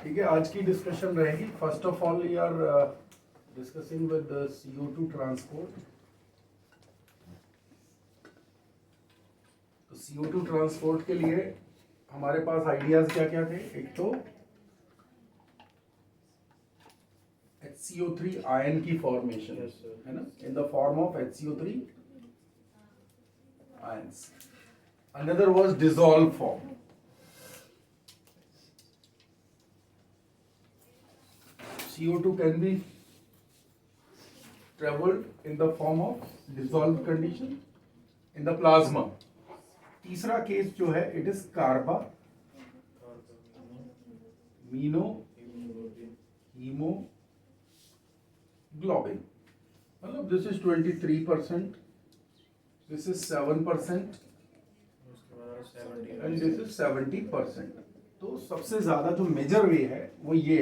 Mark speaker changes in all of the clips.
Speaker 1: ठीक है, आज की डिस्कशन रहेगी। First of all we are discussing with CO2 transport. तो CO2 ट्रांसपोर्ट के लिए हमारे पास आइडियाज क्या क्या थे। एक तो HCO3 आयन की फॉर्मेशन है ना, in the form of HCO3 ions. Another was dissolve form. CO2 can be traveled in the form of dissolved condition in the plasma. तीसरा केस जो है इट इज कार्बामीनो हीमोग्लोबिन। मतलब this is 23%, this is 7% and this is 70%। तो सबसे ज्यादा जो major वे है वो ये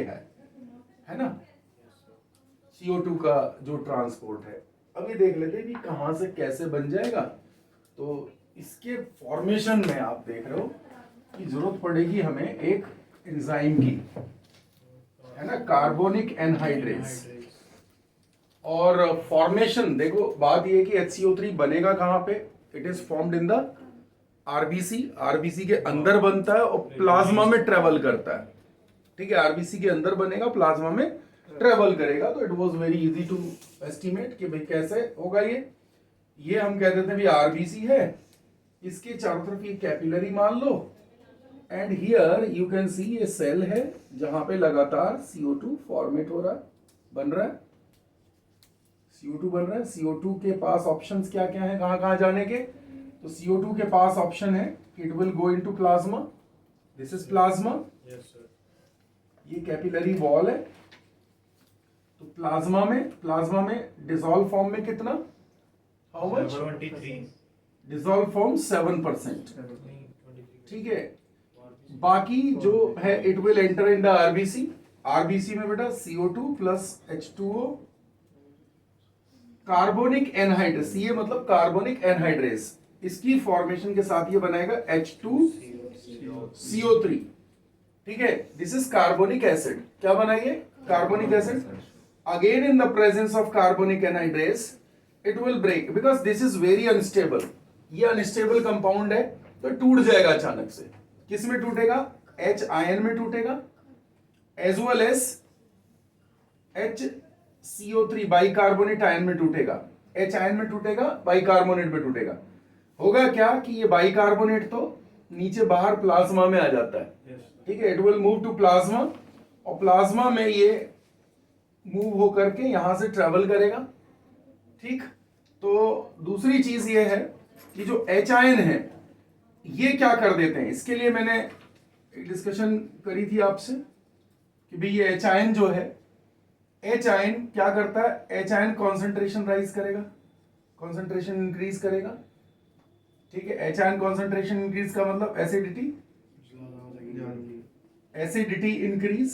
Speaker 1: है ना, CO2 का जो ट्रांसपोर्ट है। अब ये देख लेते हैं कि कहां से कैसे बन जाएगा। तो इसके फॉर्मेशन में आप देख रहे हो कि जरूरत पड़ेगी हमें एक एंजाइम की, है ना, कार्बोनिक एनहाइड्रेस। और फॉर्मेशन देखो, बात ये कि HCO3 बनेगा कहां पे। It is formed in the RBC के अंदर बनता है और प्लाज्मा में ट्रेवल करता है। ठीक है, आरबीसी के अंदर बनेगा, प्लाज्मा में ट्रेवल करेगा। तो it was very easy to estimate कि भाई कैसे होगा ये हम कह देते हैं भी आरबीसी है, इसके चारों तरफ ये कैपिलरी मान लो, and here you can see ये सेल है जहां पे लगातार CO2 फॉर्मेट हो रहा है, बन रहा है, CO2 बन रहा है। CO2 के पास ऑप्शंस क्या क्या है कहां कहां जाने के। तो CO2 के पास ऑप्शन है it will go into plasma, this is plasma. ये कैपिलरी वॉल है। तो प्लाज्मा में डिसॉल्व फॉर्म में कितना, हाउ मच,
Speaker 2: 23।
Speaker 1: Dissolve form 7%। ठीक है, बाकी जो है it will enter in the RBC में बेटा CO2 plus H2O, carbonic anhydrase, ये मतलब कार्बोनिक एनहाइड्रेस, इसकी फॉर्मेशन के साथ ये बनाएगा H2CO3। ठीक है, दिस इज कार्बोनिक एसिड। क्या बनाइए, carbonic acid. Again in the presence of carbonic anhydrase it will break because this is very unstable. ये अनस्टेबल कंपाउंड है तो टूट जाएगा अचानक से। किस में टूटेगा, H आयन में टूटेगा, as well as HCO3 bicarbonate ion में टूटेगा। H आयन में टूटेगा, बाइकार्बोनेट में टूटेगा। होगा क्या कि ये बाइकार्बोनेट तो नीचे बाहर प्लाज्मा में आ जाता है। ठीक है, it will move to plasma, और प्लाज्मा में ये मूव होकर के यहां से ट्रेवल करेगा। ठीक, तो दूसरी चीज ये है कि जो H आयन है ये क्या कर देते हैं। इसके लिए मैंने एक डिस्कशन करी थी आपसे कि भाई ये H आयन जो है, H आयन क्या करता है, H आयन कॉन्सेंट्रेशन राइज करेगा, कॉन्सेंट्रेशन इंक्रीज करेगा। ठीक है, H आयन कॉन्सेंट्रेशन इंक्रीज का मतलब एसिडिटी इंक्रीज।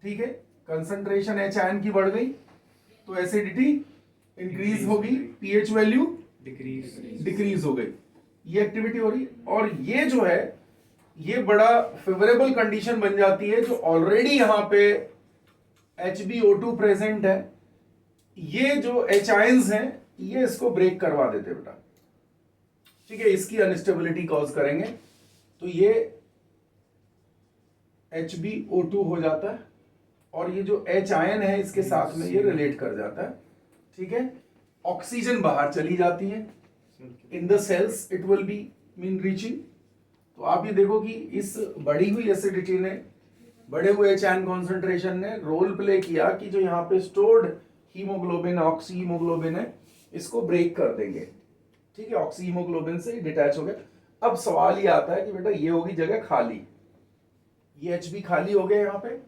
Speaker 1: ठीक है, कंसंट्रेशन H आयन की बढ़ गई तो एसिडिटी इंक्रीज होगी, पीएच वैल्यू डिक्रीज हो गई, ये एक्टिविटी हो रही। और ये जो है ये बड़ा फेवरेबल कंडीशन बन जाती है जो ऑलरेडी यहां पे HbO2 प्रेजेंट है। ये जो H आयंस हैं ये इसको ब्रेक करवा देते बेटा। ठीक है, इसकी अनस्टेबिलिटी कॉज करेंगे तो ये HbO2 हो जाता है, और ये जो H आयन है इसके साथ में ये रिलेट कर जाता है। ठीक है, ऑक्सीजन बाहर चली जाती है, in the cells it will be mean reaching. तो आप ये देखो कि इस बढ़ी हुई एसिडिटी ने, बढ़े हुए H आयन कॉन्सेंट्रेशन ने रोल प्ले किया कि जो यहाँ पे स्टोर्ड हीमोग्लोबिन, ऑक्सी हीमोग्लोबिन है, इसको ब्रेक कर देंगे। ठीक है, ऑक्सी हीमोग्लोबिन से डिटैच हो गया। अब सवाल ये आता है कि बेटा ये होगी जगह खाली, ये Hb खाली हो गया, यहां पे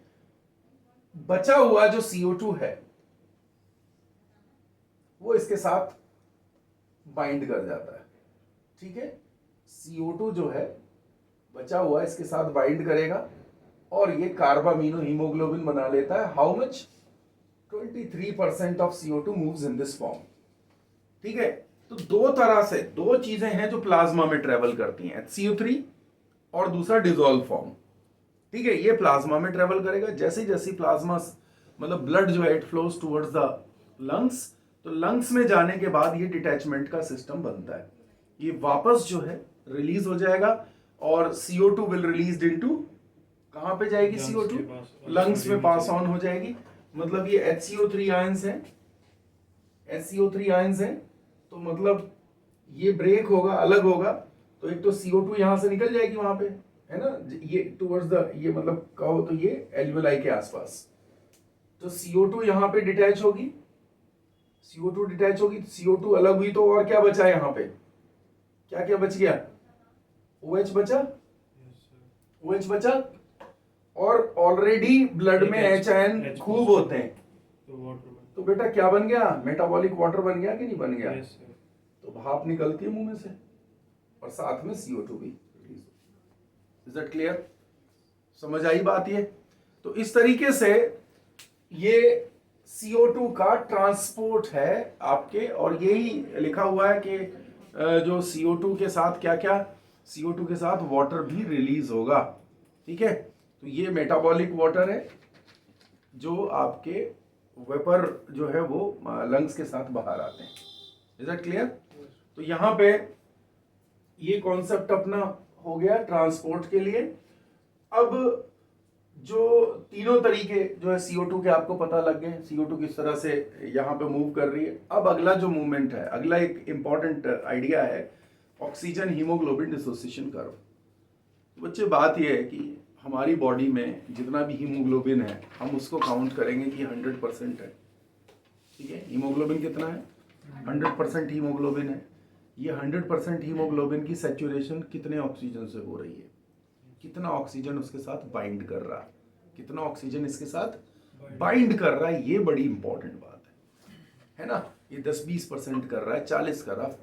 Speaker 1: बचा हुआ जो CO2 है वो इसके साथ बाइंड कर जाता है। ठीक है, CO2 जो है बचा हुआ इसके साथ बाइंड करेगा और ये कार्बामीनो हीमोग्लोबिन बना लेता है। How much, 23% of CO2 moves in this form. ठीक है, तो दो तरह से दो चीजें हैं जो प्लाज्मा में ट्रेवल करती हैं, HCO3 और दूसरा डिसॉल्व फॉर्म। ठीक है, ये प्लाज्मा में ट्रेवल करेगा। जैसे जैसे प्लाज्मा मतलब ब्लड जो है it flows towards the lungs, तो लंग्स में जाने के बाद ये डिटैचमेंट का सिस्टम बनता है, ये वापस जो है रिलीज हो जाएगा और CO2 विल रिलीज इनटू, कहां पे जाएगी CO2? लंग्स में पास ऑन हो जाएगी। मतलब ये HCO3 आयंस है, HCO3 आयंस है, तो मतलब ये ब्रेक होगा, अलग होगा, तो एक तो CO2 यहां से निकल जाएगी वहां पे, है ना, ये टुवर्ड्स द, ये मतलब कहो तो ये एल्वियोलाई के आसपास, तो CO2 यहां पे डिटैच होगी, CO2 डिटैच होगी, CO2 अलग हुई, तो और क्या बचा यहां पे? क्या क्या बच गया? OH बचा, OH बचा, और ऑलरेडी ब्लड में H आयन खूब होते हैं, तो बेटा क्या बन गया? मेटाबॉलिक वाटर बन गया कि नहीं बन गया? तो भाप निकलती है मुंह में से और साथ में CO2 भी रिलीज। Is that clear? समझ आई बात ये? तो इस तरीके से ये CO2 का ट्रांसपोर्ट है आपके, और यही लिखा हुआ है कि जो CO2 के साथ क्या क्या, CO2 के साथ वाटर भी रिलीज होगा, ठीक है। तो ये मेटाबॉलिक वाटर है जो आपके वेपर जो है वो लंग्स के साथ बाहर आते हैं। Is that clear? तो यहां पे ये कॉन्सेप्ट अपना हो गया ट्रांसपोर्ट के लिए। अब जो तीनों तरीके जो है CO2 के आपको पता लग गए, CO2 किस तरह से यहां पे मूव कर रही है। अब अगला जो मूवमेंट है, अगला एक इंपॉर्टेंट आइडिया है ऑक्सीजन हीमोग्लोबिन डिसोसिएशन कर्व। बच्चे बात यह है कि हमारी बॉडी में जितना भी हीमोग्लोबिन है हम उसको काउंट करेंगे कि 100% है, ठीक है। हीमोग्लोबिन कितना है? 100% हीमोग्लोबिन है। ये 100% हीमोग्लोबिन की सैचुरेशन कितने ऑक्सीजन से हो रही है, कितना ऑक्सीजन उसके साथ बाइंड कर रहा है, कितना ऑक्सीजन इसके साथ बाइंड कर रहा है, ये बड़ी इंपॉर्टेंट बात है ना। ये 10-20% कर रहा है, 40 कर रहा है,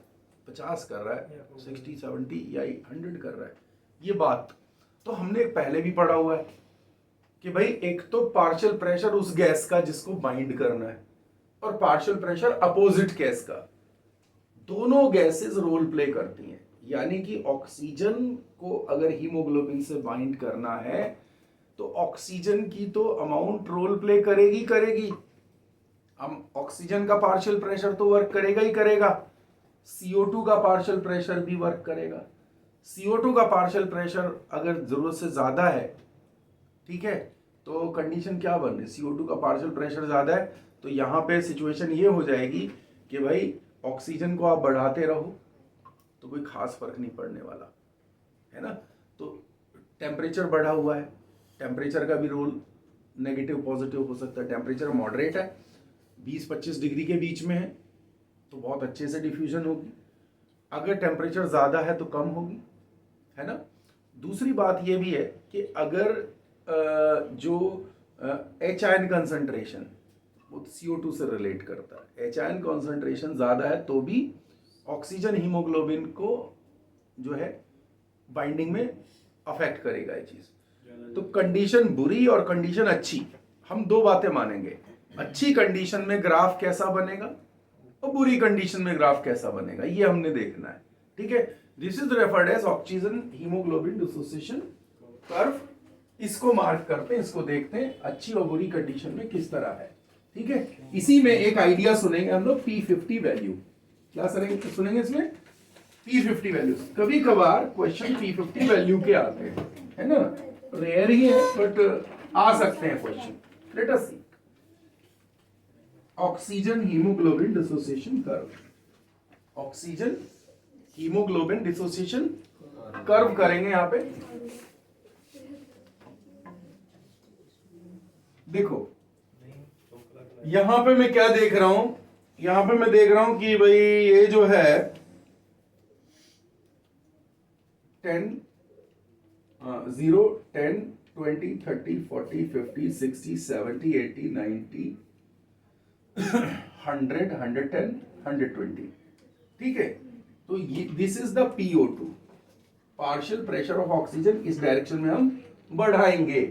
Speaker 1: 50 कर रहा है, 60, 70 या 100 कर रहा है, ये बात तो हमने पहले भी पढ़ा हुआ है कि भाई एक तो पार्शियल प्रेशर उस गैस का जिसको बाइंड करना है, और पार्शियल प्रेशर अपोजिट गैस का। दोनों गैसेस रोल प्ले करती हैं, यानी कि ऑक्सीजन को अगर हीमोग्लोबिन से बाइंड करना है तो ऑक्सीजन की तो अमाउंट रोल प्ले करेगी करेगी, हम ऑक्सीजन का पार्शियल प्रेशर तो वर्क करेगा ही करेगा, CO2 का पार्शियल प्रेशर भी वर्क करेगा। CO2 का पार्शियल प्रेशर अगर जरूरत से ज्यादा है, ठीक है, तो कंडीशन क्या बन रही? CO2 का पार्शियल प्रेशर ज्यादा है, तो यहां पे सिचुएशन ये हो जाएगी कि भाई ऑक्सीजन को आप बढ़ाते रहो तो कोई खास फर्क नहीं पड़ने वाला, है ना। तो टेम्परेचर बढ़ा हुआ है, टेम्परेचर का भी रोल नेगेटिव पॉजिटिव हो सकता है। टेम्परेचर मॉडरेट है, 20-25 डिग्री के बीच में है, तो बहुत अच्छे से डिफ्यूजन होगी। अगर टेम्परेचर ज़्यादा है तो कम होगी, है ना। दूसरी बात ये भी है कि अगर जो H आयन कंसंट्रेशन वो CO2 से रिलेट करता है, H आयन कंसंट्रेशन ज़्यादा है तो भी ऑक्सीजन हीमोग्लोबिन को जो है बाइंडिंग में अफेक्ट करेगा ये चीज़। तो कंडीशन बुरी और कंडीशन अच्छी, हम दो बातें मानेंगे। अच्छी कंडीशन में ग्राफ कैसा बनेगा और बुरी कंडीशन में ग्राफ कैसा बनेगा, ये हमने देखना है, ठीक है। This is referred as oxygen haemoglobin dissociation curve. इसको मार्क करते हैं, इसको देखते हैं अच्छी और बुरी कंडीशन में किस तरह है, ठीक है। इसी में एक आइडिया सुनेंगे हम लोग P50 वैल्यू। क्या सुनेंगे इसमें? P50 value. कभी कभार क्वेश्चन P50 वैल्यू के आते हैं, है ना, रेयर ही है बट आ सकते हैं question. Let us see oxygen haemoglobin dissociation curve. Oxygen haemoglobin dissociation curve करेंगे यहां पे। देखो यहां पे मैं क्या देख रहा हूं, यहां पे मैं देख रहा हूं कि भाई ये जो है 10 0 10 20 30 40 50 60 70 80 90 100 110 120, ठीक है। तो this is the PO2, partial pressure of oxygen. इस डायरेक्शन में हम बढ़ाएंगे,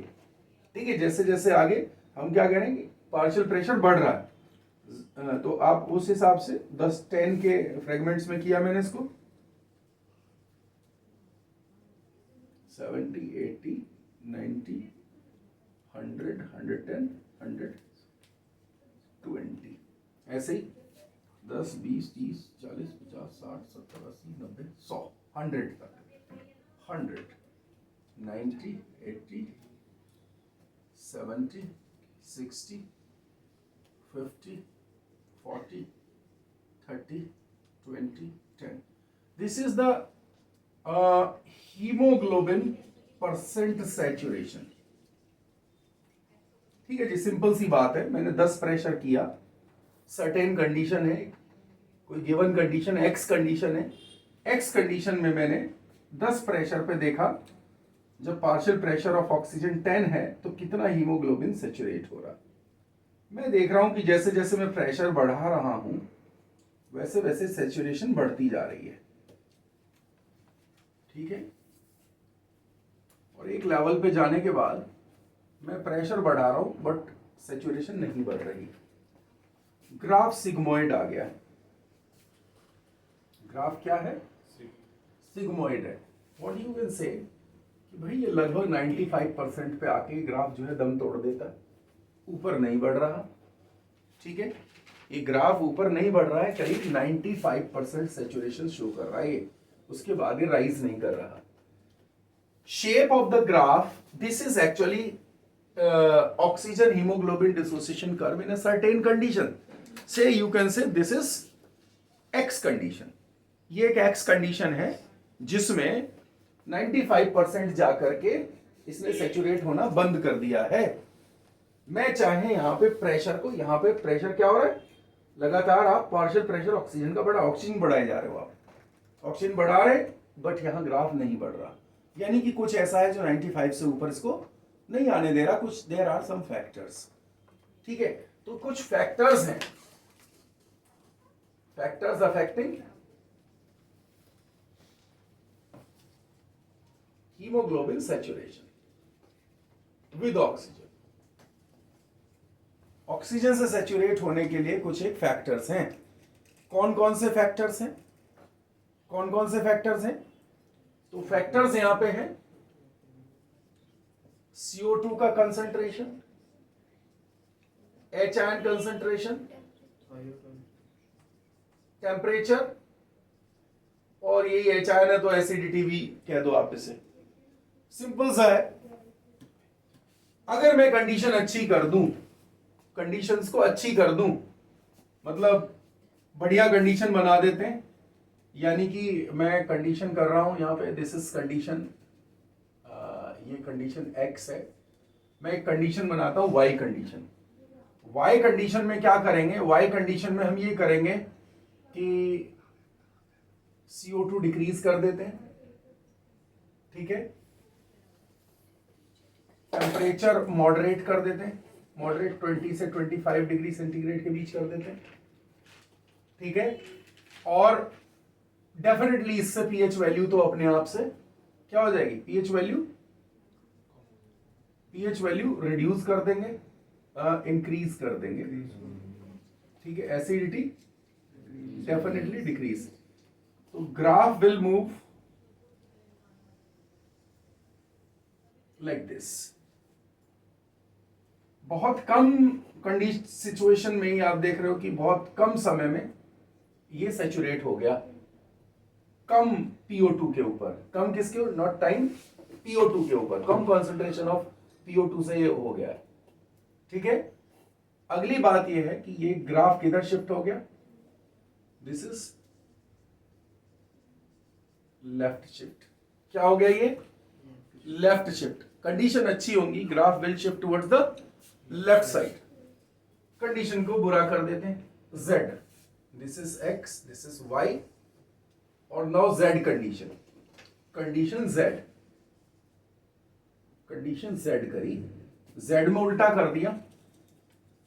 Speaker 1: ठीक है। जैसे जैसे आगे हम क्या करेंगे, पार्शियल प्रेशर बढ़ रहा है, तो आप उस हिसाब से 10-10 के फ्रेगमेंट्स में किया मैंने इसको, 70 80 90 110, 120, ऐसे ही 10, 20, 30, 40, 50, 60, 70, 80, 90, 100, 100 तक, 100, 90, 80, 70, 60, 50, 40, 30, 20, 10. This is the hemoglobin percent saturation. ठीक है जी, सिंपल सी बात है। मैंने 10 प्रेशर किया, सर्टेन कंडीशन है, कोई गिवन कंडीशन एक्स कंडीशन है, एक्स कंडीशन में मैंने 10 प्रेशर पे देखा जब पार्शियल प्रेशर ऑफ ऑक्सीजन 10 है तो कितना हीमोग्लोबिन सैचुरेट हो रहा। मैं देख रहा हूं कि जैसे जैसे मैं प्रेशर बढ़ा रहा हूं वैसे वैसे सैचुरेशन बढ़ती जा रही है। ठीक है, और एक लेवल पे जाने के बाद मैं प्रेशर बढ़ा रहा हूं बट सैचुरेशन नहीं बढ़ रही। ग्राफ सिग्मोइड आ गया। ग्राफ क्या है? सिग्मोइड है। व्हाट यू कैन से कि भाई ये लगभग 95% पे आके ग्राफ जो है दम तोड़ देता है, ऊपर नहीं बढ़ रहा। ठीक है, ये ग्राफ ऊपर नहीं बढ़ रहा है, करीब 95% सैचुरेशन शो कर रहा है ये, उसके बाद ये राइज नहीं कर रहा। Shape of the graph, this is actually oxygen haemoglobin dissociation curve in a certain condition. So you can say this is x condition. ये एक एक्स कंडीशन है जिसमें 95% जाकर के इसने सैचुरेट होना बंद कर दिया है। मैं चाहे यहां पे प्रेशर को, यहां पे प्रेशर क्या हो रहा है, लगातार आप पार्शियल प्रेशर ऑक्सीजन का बढ़ा, ऑक्सीजन बढ़ाए जा रहे हो, आप ऑक्सीजन बढ़ा रहे बट यहां ग्राफ नहीं बढ़ रहा, यानी कि कुछ ऐसा है जो 95 से ऊपर इसको नहीं आने दे रहा। कुछ देयर आर सम फैक्टर्स। ठीक है, तो कुछ फैक्टर्स हैं, factors affecting haemoglobin saturation with oxygen. Oxygen से सैचुरेट होने के लिए कुछ एक फैक्टर्स हैं। कौन कौन से फैक्टर्स हैं? कौन कौन से फैक्टर्स हैं? तो फैक्टर्स यहां पे हैं, CO2 का concentration, H ion concentration, temperature, और यही H आयन है तो एसिडिटी भी कह दो आप इसे। सिंपल सा है। अगर मैं कंडीशन अच्छी कर दूं, कंडीशंस को अच्छी कर दूं, मतलब बढ़िया कंडीशन बना देते हैं, यानी कि मैं कंडीशन कर रहा हूं यहां पे, दिस इज कंडीशन, ये कंडीशन X है, मैं एक कंडीशन बनाता हूं Y कंडीशन। Y कंडीशन में क्या करेंगे? Y कंडीशन में हम ये करेंगे कि CO2 डिक्रीज कर देते हैं। ठीक है, टेम्परेचर मॉडरेट कर देते हैं, मॉडरेट 20 से 25 डिग्री सेंटीग्रेड के बीच कर देते हैं। ठीक है, और डेफिनेटली इससे पीएच वैल्यू तो अपने आप से क्या हो जाएगी, पीएच वैल्यू रिड्यूस कर देंगे, इंक्रीज कर देंगे। ठीक है, एसिडिटी डेफिनेटली डिक्रीज। तो graph will move like this. बहुत कम कंडीशन सिचुएशन में ही आप देख रहे हो कि बहुत कम समय में ये सैचुरेट हो गया, कम PO2 के ऊपर। कम किसके? नॉट टाइम, PO2 के ऊपर, कम कॉन्सेंट्रेशन ऑफ PO2 से ये हो गया। ठीक है, अगली बात ये है कि ये ग्राफ किधर शिफ्ट हो गया, दिस इज लेफ्ट शिफ्ट। क्या हो गया ये? Left shift. कंडीशन अच्छी होगी, graph will shift towards the left side. Condition को बुरा कर देते हैं, Z, this is X, this is Y, और now Z condition, condition Z, condition Z करी, Z में उल्टा कर दिया,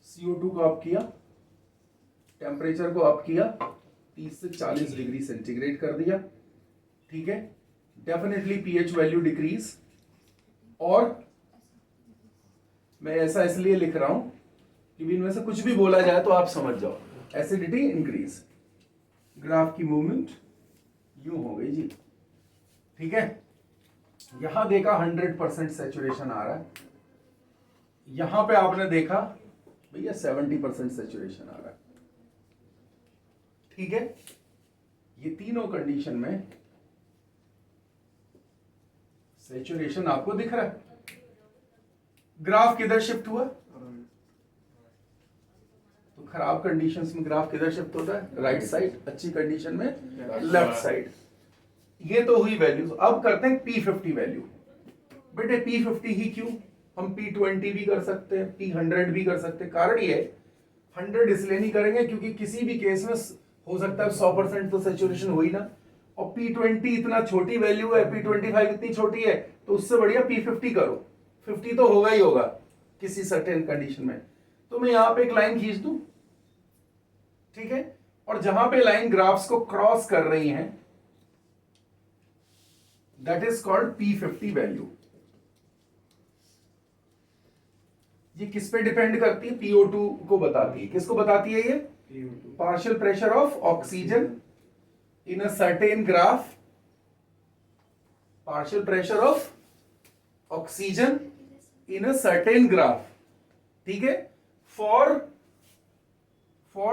Speaker 1: CO2 को अप किया, टेम्परेचर को अप किया, 30 से 40 डिग्री सेंटीग्रेड कर दिया। ठीक है, डेफिनेटली पीएच वैल्यू डिक्रीज, और मैं ऐसा इसलिए लिख रहा हूं कि इनमें से कुछ भी बोला जाए तो आप समझ जाओ, एसिडिटी इंक्रीज। ग्राफ की मूवमेंट यूं हो गई जी। ठीक है, यहां देखा 100% सैचुरेशन आ रहा है, यहां पे आपने देखा भैया 70% सेचुरेशन आ रहा है, ठीक है। ये तीनों कंडीशन में सेचुरेशन आपको दिख रहा है। ग्राफ किधर शिफ्ट हुआ? तो खराब कंडीशंस में ग्राफ किधर शिफ्ट होता है? Right side. अच्छी कंडीशन में लेफ्ट साइड। ये तो हुई वैल्यूज। अब करते हैं P50 वैल्यू। बेटे P50 ही क्यों? हम P20 भी कर सकते हैं, P100 भी कर सकते हैं। कारण ये 100 इसलिए नहीं करेंगे क्योंकि किसी भी केस में हो सकता है 100% तो सेचुरेशन हो ही ना, और P20 इतना छोटी वैल्यू है, P25 इतनी छोटी है, तो उससे बढ़िया P50 करो। 50 तो होगा ही होगा किसी सर्टेन कंडीशन में। तो मैं यहां पे एक लाइन खींच दूं, ठीक है, और जहां पे लाइन ग्राफ्स को क्रॉस कर रही हैं that is called P50 value. ये किस पे डिपेंड करती है? PO2 को बताती है। किसको बताती है ये? Partial pressure of oxygen in a certain graph, partial pressure of oxygen in a certain graph, ठीक है, for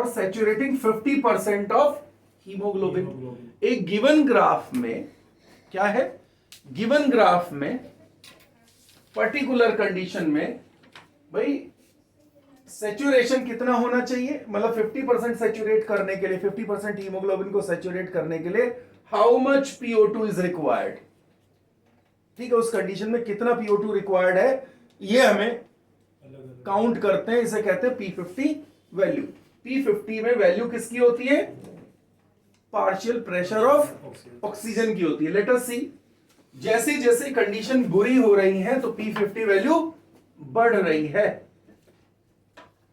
Speaker 1: saturating 50% of hemoglobin। एक गिवन ग्राफ में क्या है? गिवन ग्राफ में पर्टिकुलर कंडीशन में भाई सेचुरेशन कितना होना चाहिए? मतलब 50% सेचुरेट करने के लिए, 50% हीमोग्लोबिन को सेचुरेट करने के लिए how much PO2 is required, ठीक है। उस कंडीशन में कितना PO2 रिक्वायर्ड है ये हमें काउंट करते हैं, इसे कहते हैं P50 वैल्यू। P50 में वैल्यू किसकी होती है? पार्शियल प्रेशर ऑफ ऑक्सीजन की होती है। लेट अस सी, जैसे जैसे कंडीशन बुरी हो रही है तो P50 वैल्यू बढ़ रही है।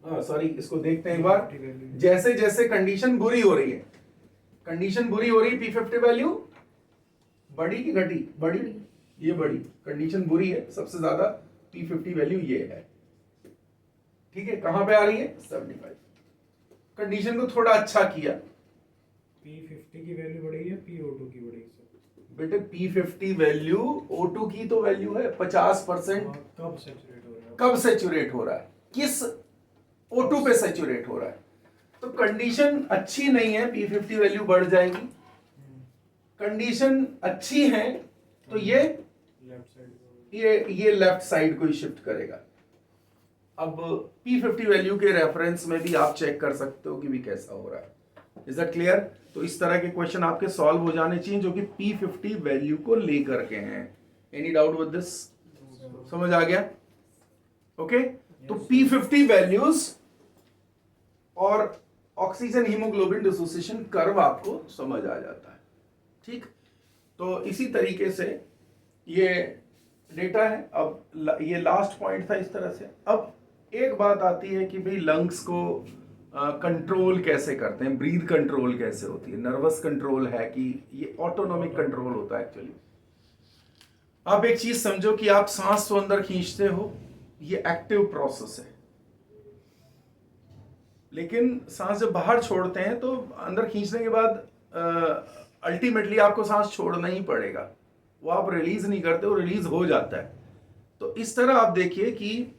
Speaker 1: सॉरी, इसको देखते हैं एक बार। जैसे जैसे कंडीशन बुरी हो रही है, कंडीशन बुरी हो रही है, P50 वैल्यू बढ़ी कि घटी? बढ़ी। ये बड़ी कंडीशन बुरी है, सबसे ज्यादा P50 वैल्यू ये है, ठीक है। कहां पे आ रही है? 75। कंडीशन को थोड़ा अच्छा किया,
Speaker 2: P50 की वैल्यू बढ़ेगी या PO2 की बढ़ेगी?
Speaker 1: बेटे P50 वैल्यू O2 की तो वैल्यू है 50%।
Speaker 2: कब सैचुरेट हो रहा है?
Speaker 1: कब सैचुरेट हो रहा है? किस O2 पे सैचुरेट हो रहा है? तो कंडीशन अच्छी नहीं है, P50 वैल्यू बढ़ जाएगी। कंडीशन अच्छी है तो ये लेफ्ट साइड को ही शिफ्ट करेगा। अब P50 वैल्यू के रेफरेंस में भी आप चेक कर सकते हो कि भी कैसा हो रहा है। Is that clear? तो इस तरह के क्वेश्चन आपके सॉल्व हो जाने चाहिए जो कि P50 वैल्यू को लेकर के हैं। Any doubt with this? समझ आ गया? ओके, तो P50 वैल्यूज और ऑक्सीजन हीमोग्लोबिन डिसोसिएशन कर्व आपको समझ आ जाता है, ठीक। तो इसी तरीके से ये डेटा है। अब ये लास्ट पॉइंट था इस तरह से। अब एक बात आती है कि भाई लंग्स को कंट्रोल कैसे करते हैं, ब्रीथ कंट्रोल कैसे होती है, नर्वस कंट्रोल है कि ये ऑटोनॉमिक कंट्रोल होता है? एक्चुअली आप एक चीज समझो कि आप सांस तो अंदर खींचते हो, ये एक्टिव प्रोसेस है, लेकिन सांस जब बाहर छोड़ते हैं तो अंदर खींचने के बाद अल्टीमेटली आपको सांस छोड़ना ही पड़ेगा, वो आप रिलीज नहीं करते, वो रिलीज हो जाता है। तो इस तरह आप देखिए कि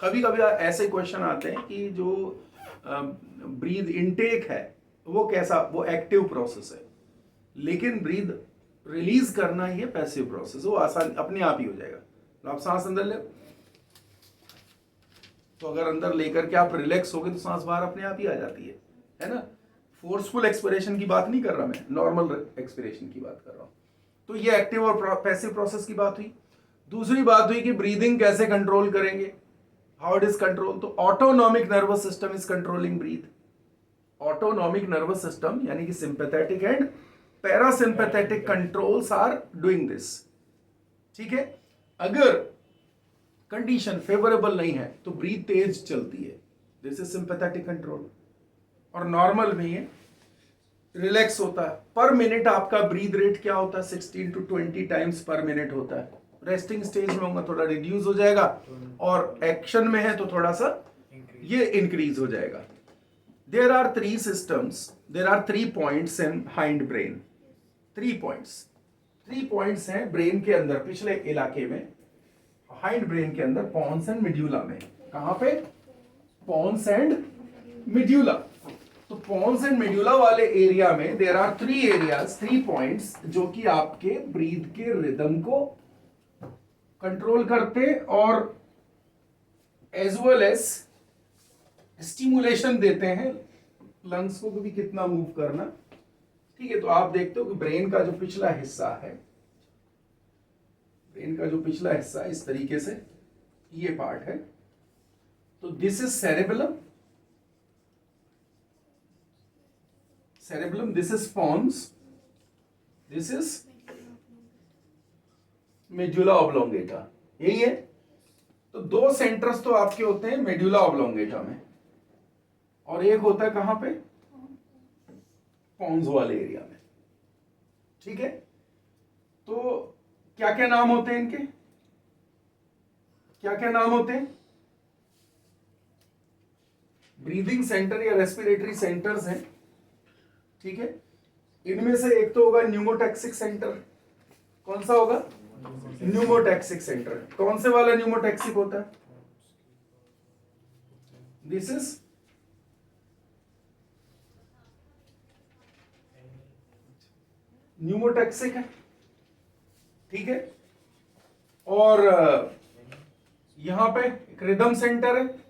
Speaker 1: कभी कभी ऐसे क्वेश्चन आते हैं कि जो ब्रीद इनटेक है वो कैसा, वो एक्टिव प्रोसेस है, लेकिन ब्रीद रिलीज करना ये पैसिव प्रोसेस, वो आसान अपने आप ही हो जाएगा। तो आप सांस अंदर ले, तो अगर अंदर लेकर के आप रिलैक्स हो गए तो सांस बाहर अपने आप ही आ जाती है ना। फोर्सफुल एक्सपिरेशन की बात नहीं कर रहा मैं, नॉर्मल एक्सपिरेशन की बात कर रहा हूं। तो ये एक्टिव और पैसिव प्रोसेस की बात हुई। दूसरी बात हुई कि ब्रीदिंग कैसे कंट्रोल करेंगे, हाउ इट इज कंट्रोल। तो autonomic nervous system is controlling breath. Autonomic nervous system यानी कि sympathetic and parasympathetic controls are doing this, ठीक है। अगर कंडीशन फेवरेबल नहीं है तो ब्रीथ तेज चलती है, दिस इज सिंपैथेटिक कंट्रोल। और नॉर्मल में ये रिलैक्स होता है। पर मिनट आपका ब्रीथ रेट क्या होता है? 16 to 20 टाइम्स पर मिनट होता है। रेस्टिंग स्टेज में होगा थोड़ा रिड्यूस हो जाएगा, और एक्शन में है तो थोड़ा सा ये इंक्रीज हो जाएगा। There are 3 systems, there are 3 points in hind brain. 3 points हैं ब्रेन के अंदर पिछले इलाके में। हाइंड ब्रेन के अंदर पॉन्स एंड मिड्यूला में। कहां पे? Pons and medulla. तो पॉन्स एंड मिड्यूला वाले एरिया में देयर आर 3 एरियाज, 3 पॉइंट्स जो कि आपके ब्रीथ के रिदम को कंट्रोल करते और एज वेल एज स्टिमुलेशन देते हैं लंग्स को भी कितना मूव करना। ठीक है, तो आप देखते हो कि ब्रेन का जो पिछला हिस्सा है, ब्रेन का जो पिछला हिस्सा इस तरीके से ये पार्ट है। तो this is cerebellum, cerebellum, this is pons, this is medulla oblongata, यही है। तो 2 सेंटर्स तो आपके होते हैं मेड्यूला ऑब्लोंगेटा में, और एक होता है कहां पे? पॉन्स वाले एरिया में। ठीक है, तो क्या क्या नाम होते हैं इनके? क्या क्या नाम होते हैं? ब्रीदिंग सेंटर या रेस्पिरेटरी सेंटर्स हैं। ठीक है, इनमें से एक तो होगा न्यूमोटैक्सिक सेंटर। कौन सा होगा? Pneumotaxic centre. कौन से वाला न्यूमोटैक्सिक होता है? दिस इज न्यूमोटैक्सिक है। ठीक है, और यहां पे एक रिदम सेंटर है।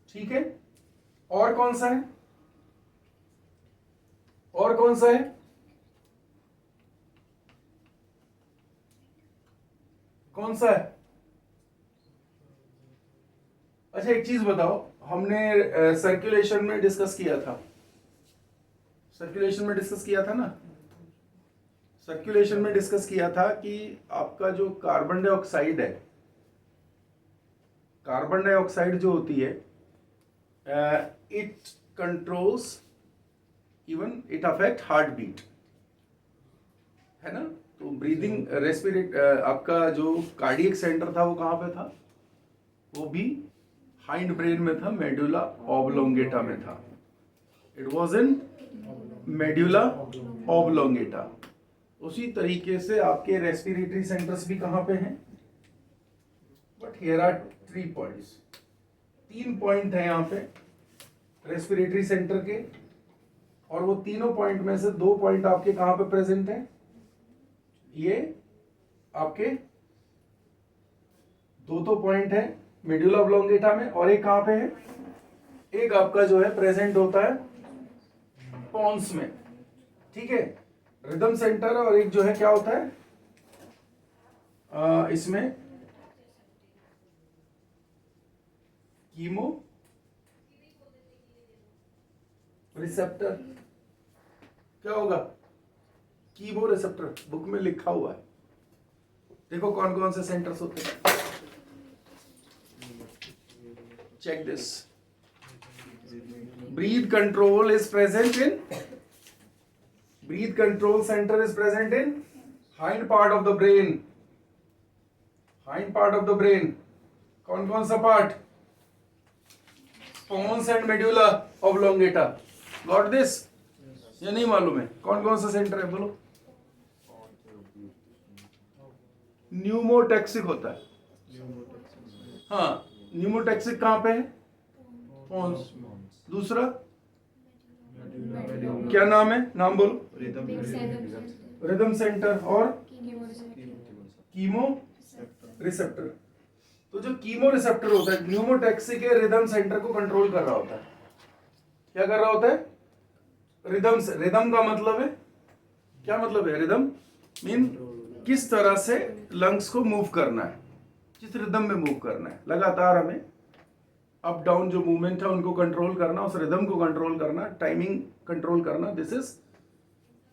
Speaker 1: ठीक है, और कौन सा है? और कौन सा है? कौन सा है? अच्छा, एक चीज बताओ, हमने सर्कुलेशन में डिस्कस किया था, सर्कुलेशन में डिस्कस किया था ना, सर्कुलेशन में डिस्कस किया था कि आपका जो कार्बन डाइऑक्साइड है, कार्बन डाइऑक्साइड जो होती है, it controls even it affect heart beat, है ना। तो ब्रीदिंग रेस्पिरेट आपका जो कार्डियक सेंटर था वो कहां पे था? वो भी हाइंड ब्रेन में था, मेडुला ऑब्लोंगेटा में था। It was in medulla oblongata. उसी तरीके से आपके रेस्पिरेटरी सेंटर्स भी कहां पे हैं? But here are 3 points, 3 point है यहाँ पे रेस्पिरेटरी सेंटर के, और वो तीनों पॉइंट में से 2 पॉइंट आपके कहां पे प्रेजेंट है? ये आपके 2 पॉइंट है मेडुला ऑब्लोंगेटा में, और एक कहां पे है? एक आपका जो है प्रेजेंट होता है पॉन्स में। ठीक है, रिदम सेंटर, और एक जो है क्या होता है इसमें कीमो रिसेप्टर। क्या होगा? कीमो रिसेप्टर, बुक में लिखा हुआ है। देखो कौन कौन से सेंटर्स होते हैं, check this. Breath control is present in, breath control centre is present in hind part of the brain, hind part of the brain. कौन कौन सा part? Pons and medulla oblongata. Got this? ये नहीं मालूम है कौन कौन सा सेंटर है? बोलो। न्यूमोटैक्सिक होता है। हाँ, न्यूमोटैक्सिक कहां पे है? पॉन्स। दूसरा क्या नाम है? नाम बोलो। रिदम सेंटर और कीमो रिसेप्टर। तो जो कीमो रिसेप्टर होता है न्यूमोटैक्सिक के रिदम सेंटर को कंट्रोल कर रहा होता है। क्या कर रहा होता है? रिदम से। रिदम का मतलब है, क्या मतलब है? रिदम मीन किस तरह से लंग्स को मूव करना है, किस रिदम में मूव करना है। लगातार हमें अप डाउन जो मूवमेंट है उनको कंट्रोल करना, उस रिदम को कंट्रोल करना, टाइमिंग कंट्रोल करना। This is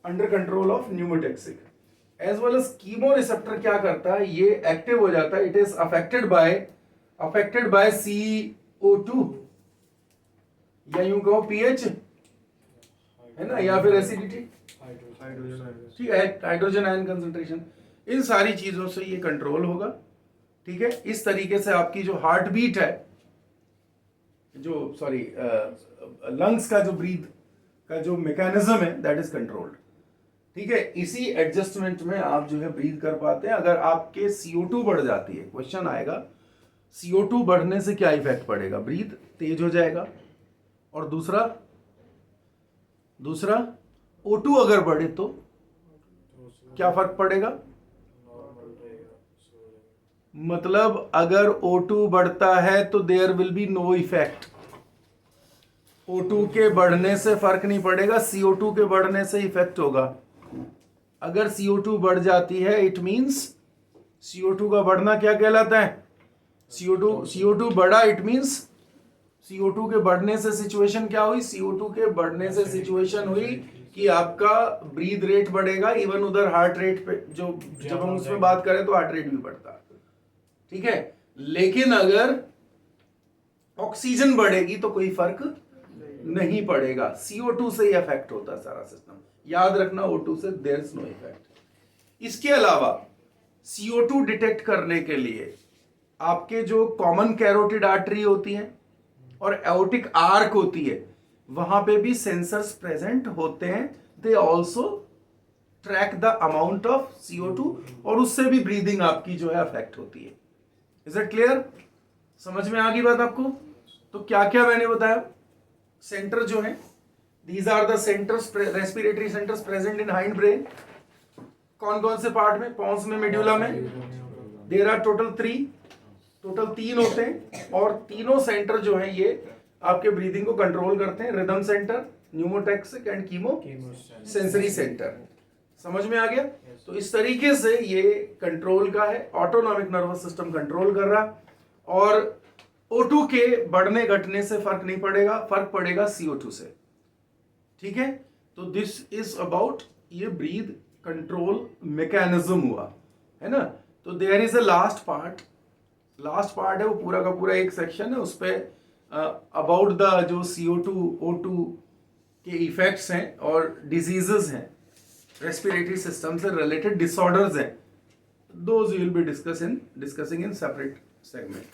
Speaker 1: under control of pneumotaxic. As well as chemo receptor क्या करता है? ये एक्टिव हो जाता है। It is affected by CO2, या यूं कहो पीएच, है ना, या फिर एसिडिटी, ठीक है, हाइड्रोजन आयन कंसंट्रेशन। इन सारी चीजों से ये कंट्रोल होगा। ठीक है, इस तरीके से आपकी जो हार्ट बीट है, जो लंग्स का जो ब्रीथ का जो मैकेनिज्म है, दैट इज कंट्रोल्ड। ठीक है, इसी एडजस्टमेंट में आप जो है ब्रीथ कर पाते हैं। अगर आपके CO2 बढ़ जाती है, क्वेश्चन आएगा CO2 बढ़ने से क्या इफेक्ट पड़ेगा, ब्रीथ तेज हो जाएगा, और दूसरा O2 अगर बढ़े तो क्या फर्क पड़ेगा,
Speaker 2: नॉर्मल रहेगा, सो जाएगा।
Speaker 1: मतलब अगर O2 बढ़ता है तो there will be no effect, O2 के बढ़ने से फर्क नहीं पड़ेगा, CO2 के बढ़ने से इफेक्ट होगा। अगर CO2 बढ़ जाती है इट मींस CO2 का बढ़ना क्या कहलाता है, CO2 बढ़ा, इट मींस CO2 के बढ़ने से सिचुएशन क्या हुई, CO2 के बढ़ने से सिचुएशन हुई कि आपका ब्रीथ रेट बढ़ेगा, इवन उधर हार्ट रेट पे जो जब हम उसमें बात करें तो हार्ट रेट भी बढ़ता है, ठीक है। लेकिन अगर ऑक्सीजन बढ़ेगी तो कोई फर्क नहीं पड़ेगा, CO2 से ही अफेक्ट होता है सारा सिस्टम, याद रखना O2 से देयर इज नो इफेक्ट। इसके अलावा CO2 डिटेक्ट करने के लिए आपके जो कॉमन कैरोटिड आर्टरी होती है और एओर्टिक आर्क होती है, वहां पे भी सेंसर्स प्रेजेंट होते हैं, they also track the amount of CO2 और उससे भी ब्रीदिंग आपकी जो है अफेक्ट होती है। इज इट क्लियर, समझ में आ गई बात आपको। तो क्या क्या मैंने बताया, सेंटर जो है, these are the centres, respiratory centres present in hind brain. कौन कौन से पार्ट में, पॉन्स में, मेड्यूला में, देयर आर टोटल 3 होते हैं, और तीनों सेंटर जो हैं ये आपके ब्रीदिंग को कंट्रोल करते हैं, rhythm centre, pneumotaxic and chemo sensory centre. समझ में आ गया। तो इस तरीके से ये कंट्रोल का है, ऑटोनॉमिक नर्वस सिस्टम कंट्रोल कर रहा, और O2 के बढ़ने घटने से फर्क नहीं पड़ेगा, फर्क पड़ेगा CO2 से, ठीक है। तो दिस इज अबाउट ये ब्रीद कंट्रोल मैकेनिज्म हुआ, है ना। तो there is a last part है, वो पूरा का पूरा एक सेक्शन है, उस पे अबाउट द जो CO2 O2 के इफेक्ट्स हैं और डिजीजेस हैं, रेस्पिरेटरी सिस्टम से रिलेटेड डिसऑर्डर्स हैं, those will be discussing in separate segment,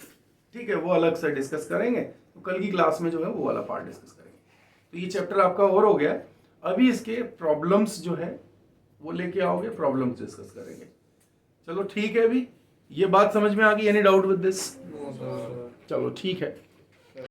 Speaker 1: ठीक है, वो अलग से डिस्कस करेंगे। तो कल की क्लास में जो है वो वाला पार्ट डिस्कस करेंगे। तो ये चैप्टर आपका ओवर हो गया, अभी इसके प्रॉब्लम्स जो है वो लेके आओगे, प्रॉब्लम्स डिस्कस करेंगे। चलो ठीक है, अभी ये बात समझ में आ गई, एनी डाउट विद दिस, चलो ठीक है।